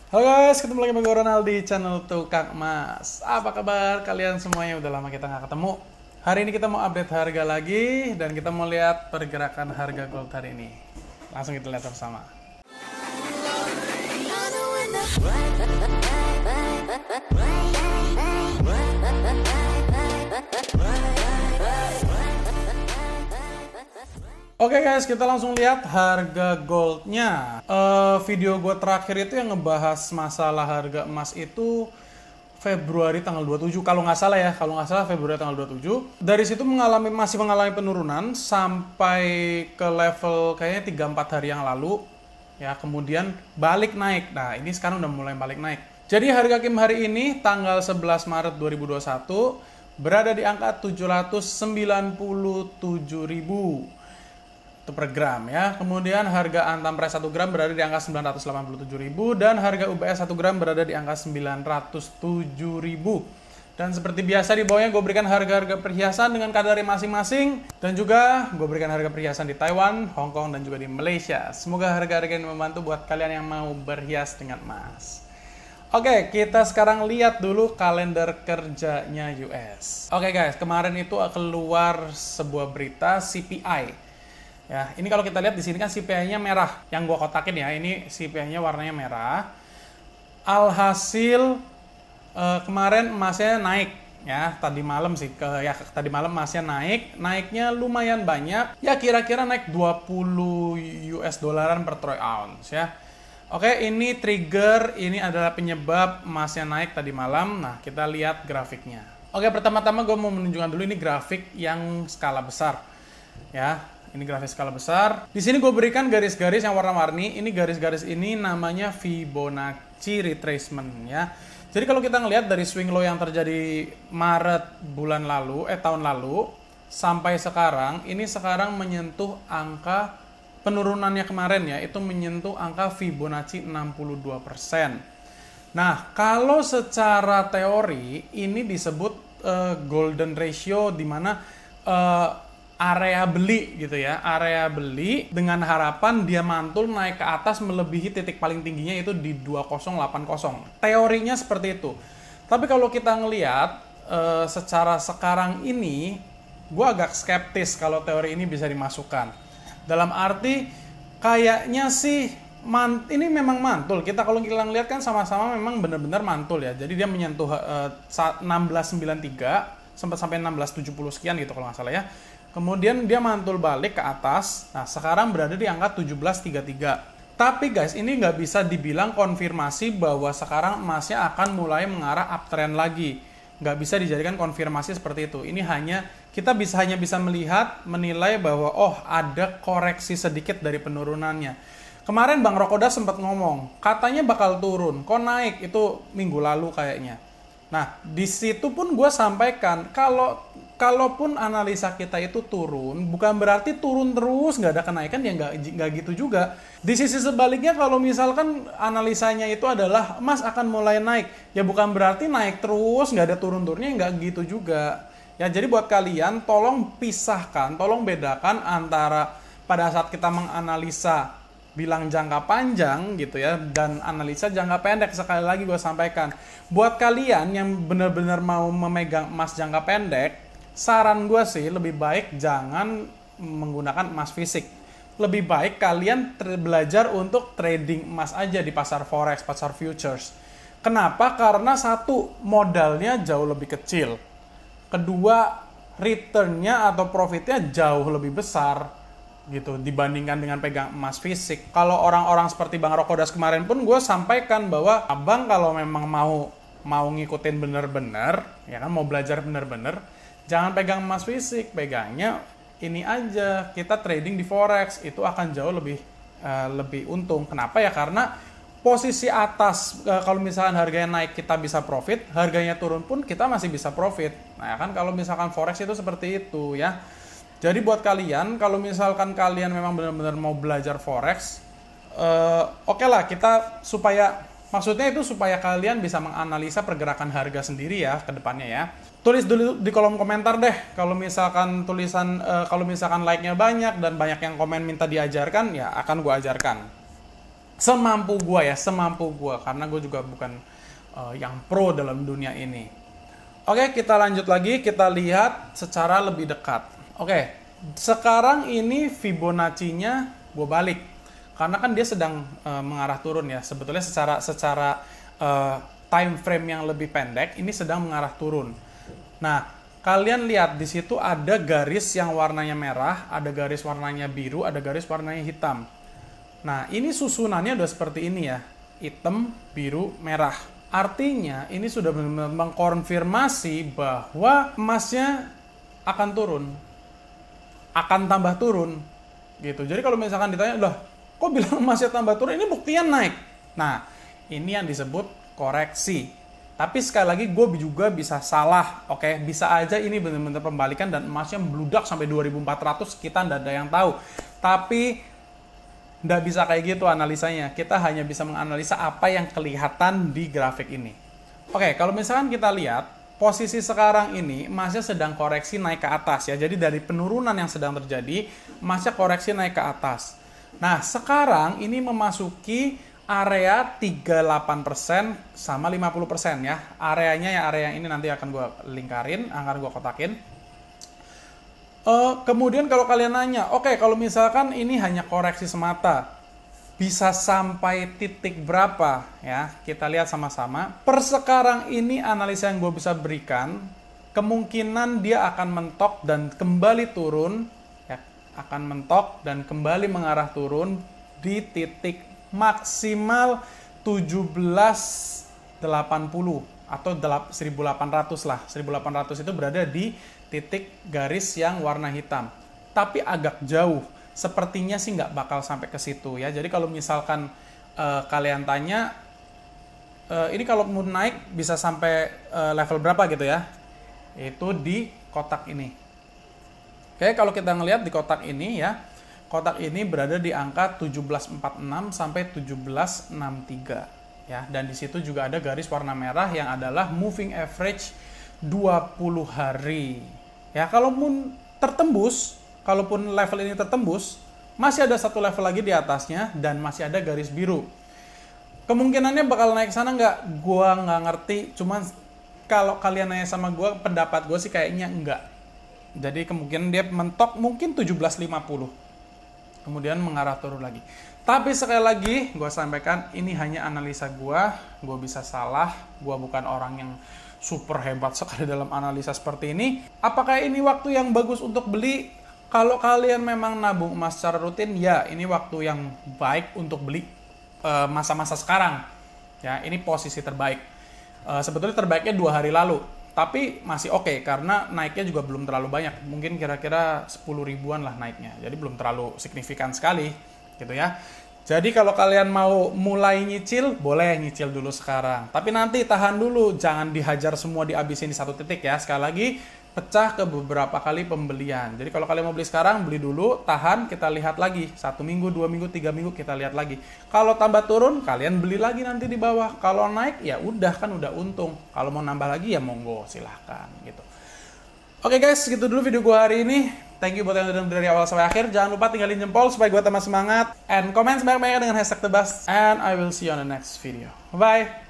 Halo guys, ketemu lagi sama gue Ronald di channel Tukang Emas. Apa kabar kalian semuanya? Udah lama kita nggak ketemu. Hari ini kita mau update harga lagi dan kita mau lihat pergerakan harga gold hari ini. Langsung kita lihat bersama. Oke guys, kita langsung lihat harga goldnya. Video gue terakhir itu yang ngebahas masalah harga emas itu Februari tanggal 27, kalau nggak salah ya, Februari tanggal 27. Dari situ masih mengalami penurunan sampai ke level kayaknya 3-4 hari yang lalu. Ya, kemudian balik naik. Nah, ini sekarang udah mulai balik naik. Jadi harga Kim hari ini tanggal 11 Maret 2021 berada di angka 797.000 per gram ya. Kemudian harga Antam Pres 1 gram berada di angka 987.000 dan harga UBS 1 gram berada di angka 907.000. Dan seperti biasa di bawahnya gue berikan harga-harga perhiasan dengan kadarnya masing-masing dan juga gue berikan harga perhiasan di Taiwan, Hong Kong dan juga di Malaysia. Semoga harga-harga ini membantu buat kalian yang mau berhias dengan emas. Oke, kita sekarang lihat dulu kalender kerjanya US. Oke guys, kemarin itu keluar sebuah berita CPI. Ya, ini kalau kita lihat di sini kan CPI-nya merah. Yang gua kotakin ya, ini CPI-nya warnanya merah. Alhasil kemarin emasnya naik ya, tadi malam emasnya naik. Naiknya lumayan banyak. Ya kira-kira naik 20 US dolaran per troy ounce ya. Oke, ini trigger, ini adalah penyebab emasnya naik tadi malam. Nah, kita lihat grafiknya. Oke, pertama-tama gue mau menunjukkan dulu ini grafik yang skala besar. Ya, ini grafik skala besar. Di sini gue berikan garis-garis yang warna-warni. Ini garis-garis ini namanya Fibonacci retracement ya. Jadi kalau kita ngelihat dari swing low yang terjadi Maret tahun lalu sampai sekarang, ini sekarang menyentuh angka penurunannya kemarin ya, itu menyentuh angka Fibonacci 62%. Nah, kalau secara teori ini disebut golden ratio, di mana area beli gitu ya, area beli dengan harapan dia mantul naik ke atas melebihi titik paling tingginya itu di 2080. Teorinya seperti itu. Tapi kalau kita ngelihat secara sekarang ini, gue agak skeptis kalau teori ini bisa dimasukkan. Dalam arti kayaknya sih ini memang mantul. Kalau kita ngelihat kan sama-sama memang benar-benar mantul ya. Jadi dia menyentuh 1693 sempat sampai 1670 sekian gitu kalau nggak salah ya. Kemudian dia mantul balik ke atas. Nah, sekarang berada di angka 1733. Tapi guys, ini nggak bisa dibilang konfirmasi bahwa sekarang emasnya akan mulai mengarah uptrend lagi. Nggak bisa dijadikan konfirmasi seperti itu. Ini kita hanya bisa menilai bahwa ada koreksi sedikit dari penurunannya. Kemarin Bang Rokoda sempat ngomong, katanya bakal turun. Kok naik? Itu minggu lalu kayaknya. Nah, di situ pun gue sampaikan, kalaupun analisa kita itu turun, bukan berarti turun terus, nggak ada kenaikan, ya nggak gitu juga. Di sisi sebaliknya, kalau misalkan analisanya itu adalah emas akan mulai naik, ya bukan berarti naik terus, nggak ada turun-turunnya, nggak gitu juga. Ya, jadi buat kalian, tolong bedakan antara pada saat kita menganalisa bilang jangka panjang gitu ya, dan analisa jangka pendek. Sekali lagi gue sampaikan, buat kalian yang benar-benar mau memegang emas jangka pendek, saran gue sih lebih baik jangan menggunakan emas fisik. Lebih baik kalian belajar untuk trading emas aja di pasar forex, pasar futures. Kenapa? Karena satu, modalnya jauh lebih kecil. Kedua, returnnya atau profitnya jauh lebih besar gitu dibandingkan dengan pegang emas fisik. Kalau orang-orang seperti Bang Rokodas kemarin pun gue sampaikan bahwa abang kalau memang mau ngikutin bener-bener, ya kan, mau belajar bener-bener, jangan pegang emas fisik, pegangnya ini aja, kita trading di forex, itu akan jauh lebih untung. Kenapa ya? Karena posisi atas, kalau misalkan harganya naik kita bisa profit, harganya turun pun kita masih bisa profit. Nah ya kan, kalau misalkan forex itu seperti itu ya. Jadi buat kalian, kalau misalkan kalian memang benar-benar mau belajar forex, oke lah, maksudnya itu supaya kalian bisa menganalisa pergerakan harga sendiri ya ke depannya ya. Tulis dulu di kolom komentar deh, kalau misalkan like-nya banyak dan banyak yang komen minta diajarkan, ya akan gue ajarkan. semampu gua ya, semampu gua, karena gue juga bukan yang pro dalam dunia ini. Oke, kita lanjut lagi, kita lihat secara lebih dekat. Oke, sekarang ini Fibonacci-nya gue balik, karena kan dia sedang mengarah turun ya. Sebetulnya secara time frame yang lebih pendek, ini sedang mengarah turun. Nah, kalian lihat di situ ada garis yang warnanya merah, ada garis warnanya biru, ada garis warnanya hitam. Nah, ini susunannya udah seperti ini ya, hitam, biru, merah. Artinya ini sudah benar-benar mengkonfirmasi bahwa emasnya akan turun, akan tambah turun, gitu. Jadi kalau misalkan ditanya, loh, kok bilang emasnya tambah turun? Ini buktinya naik. Nah, ini yang disebut koreksi. Tapi sekali lagi gue juga bisa salah, oke? Bisa aja ini benar-benar pembalikan dan emasnya meludak sampai 2.400, kita nggak ada yang tahu. Tapi nggak bisa kayak gitu analisanya. Kita hanya bisa menganalisa apa yang kelihatan di grafik ini. Oke, kalau misalkan kita lihat, posisi sekarang ini emasnya sedang koreksi naik ke atas ya. Jadi dari penurunan yang sedang terjadi, emasnya koreksi naik ke atas. Nah, sekarang ini memasuki area 38% sama 50% ya. Areanya ya area yang ini nanti akan gue lingkarin, akan gue kotakin. Kemudian kalau kalian nanya, oke, kalau misalkan ini hanya koreksi semata, bisa sampai titik berapa ya? Kita lihat sama-sama. Per sekarang ini analisa yang gue bisa berikan, kemungkinan dia akan mentok dan kembali turun, ya, akan mentok dan kembali mengarah turun di titik maksimal 1780 atau 1800 lah. 1800 itu berada di titik garis yang warna hitam. Tapi agak jauh. Sepertinya sih nggak bakal sampai ke situ ya. Jadi kalau misalkan kalian tanya, ini kalau mau naik bisa sampai level berapa gitu ya? Itu di kotak ini. Oke, kalau kita ngelihat di kotak ini ya, kotak ini berada di angka 1746 sampai 1763 ya, dan di situ juga ada garis warna merah yang adalah moving average 20 hari. Ya, kalaupun tertembus, kalaupun level ini tertembus, masih ada satu level lagi di atasnya dan masih ada garis biru. Kemungkinannya bakal naik sana nggak? Gua nggak ngerti, cuman kalau kalian nanya sama gua, pendapat gua sih kayaknya enggak. Jadi kemungkinan dia mentok mungkin 1750. Kemudian mengarah turun lagi. Tapi sekali lagi, gue sampaikan, ini hanya analisa gue bisa salah, gue bukan orang yang super hebat sekali dalam analisa seperti ini. Apakah ini waktu yang bagus untuk beli? Kalau kalian memang nabung emas secara rutin, ya ini waktu yang baik untuk beli masa-masa sekarang. Ya, ini posisi terbaik. Sebetulnya terbaiknya 2 hari lalu. Tapi masih oke, karena naiknya juga belum terlalu banyak. Mungkin kira-kira 10 ribuan lah naiknya. Jadi belum terlalu signifikan sekali, gitu ya. Jadi kalau kalian mau mulai nyicil, boleh nyicil dulu sekarang. Tapi nanti tahan dulu, jangan dihajar semua dihabisin di satu titik ya. Sekali lagi, pecah ke beberapa kali pembelian. Jadi kalau kalian mau beli sekarang, beli dulu, tahan, kita lihat lagi. 1 minggu, 2 minggu, 3 minggu, kita lihat lagi. Kalau tambah turun, kalian beli lagi nanti di bawah. Kalau naik, ya udah kan udah untung. Kalau mau nambah lagi, ya monggo, silahkan gitu. Oke guys, gitu dulu video gue hari ini. Thank you buat yang udah dari awal sampai akhir. Jangan lupa tinggalin jempol supaya gue tambah semangat. And comment sebanyak-banyaknya dengan hashtag #tebas. And I will see you on the next video. Bye!